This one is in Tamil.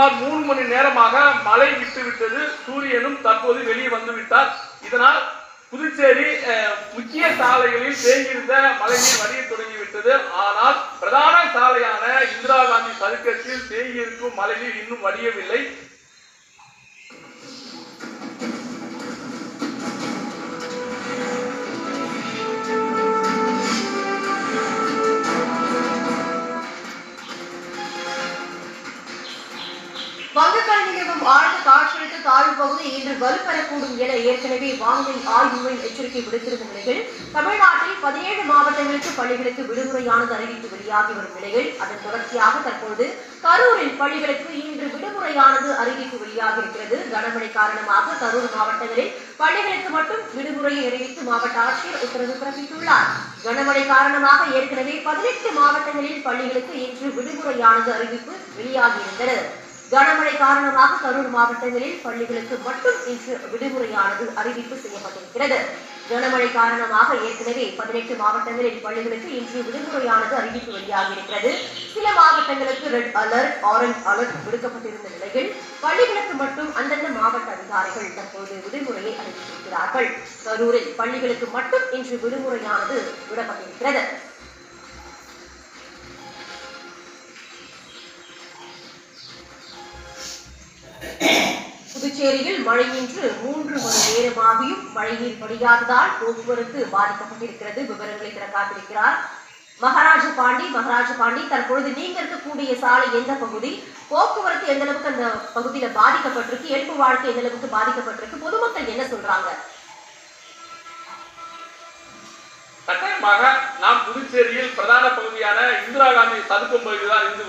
3 மணி நேரமாக மழை விட்டுவிட்டது. சூரியனும் தற்போது வெளியே வந்துவிட்டார். இதனால் புதுச்சேரி முக்கிய சாலைகளில் தேங்கியிருந்த மழைநீர் வடிய தொடங்கிவிட்டது. ஆனால் பிரதான சாலையான இந்திரா காந்தி சதுக்கத்தில் தேங்கியிருக்கும் மழைநீர் இன்னும் வடியவில்லை. வங்கக்கடலில் நிலவும் ஆழ்ந்த காற்றழுத்த தாழ்வு பகுதி இன்று வலுப்பெறக்கூடும் என ஏற்கனவே வானிலை ஆய்வு மையம் எச்சரிக்கை விடுத்திருந்த நிலையில் தமிழ்நாட்டில் 17 மாவட்டங்களுக்கு பள்ளிகளுக்கு விடுமுறையானது அறிவிப்பு வெளியாகி வரும் நிலையில் அதன் தொடர்ச்சியாக தற்போது கரூரில் பள்ளிகளுக்கு இன்று விடுமுறையானது அறிவிப்பு வெளியாகி இருக்கிறது. கனமழை காரணமாக கரூர் மாவட்டங்களில் பள்ளிகளுக்கு மட்டும் விடுமுறையை அறிவித்து மாவட்ட ஆட்சியர் உத்தரவு பிறப்பித்துள்ளார். கனமழை காரணமாக ஏற்கனவே 18 மாவட்டங்களில் பள்ளிகளுக்கு இன்று விடுமுறையானது அறிவிப்பு வெளியாகியிருந்தது. கனமழை காரணமாக கரூர் மாவட்டங்களில் பள்ளிகளுக்கு மட்டும் இன்று விடுமுறையானது அறிவிப்பு செய்யப்பட்டிருக்கிறது. கனமழை காரணமாக ஏற்கனவே 18 மாவட்டங்களில் பள்ளிகளுக்கு இன்று விடுமுறையானது அறிவிப்பு வெளியாகியிருக்கிறது. சில மாவட்டங்களுக்கு ரெட் அலர்ட், ஆரஞ்ச் அலர்ட் விடுக்கப்பட்டிருந்த நிலையில் பள்ளிகளுக்கு மட்டும் அந்தந்த மாவட்ட அதிகாரிகள் தற்போது விடுமுறையை அறிவித்திருக்கிறார்கள். கரூரில் பள்ளிகளுக்கு மட்டும் இன்று விடுமுறையானது விடப்பட்டிருக்கிறது. புதுச்சேரியில் மழையின்றி 3 மணி நேரமாகியும் மழைநீர் வடியாததால் போக்குவரத்து பாதிக்கப்பட்டிருக்கிறது. விவரங்களை தர காத்திருக்கிறார் மகாராஜ பாண்டி. தற்பொழுது நீங்க இருக்கக்கூடிய சாலை எந்த பகுதி, போக்குவரத்து எந்த அளவுக்கு அந்த பகுதியில பாதிக்கப்பட்டிருக்கு, இயல்பு வாழ்க்கை எந்த அளவுக்கு பாதிக்கப்பட்டிருக்கு, பொதுமக்கள் என்ன சொல்றாங்க? கட்டாயமாக நாம் புதுச்சேரியில் பிரதான பகுதியான இந்திரா காந்தி சதுக்கம் பகுதிதான் இருந்து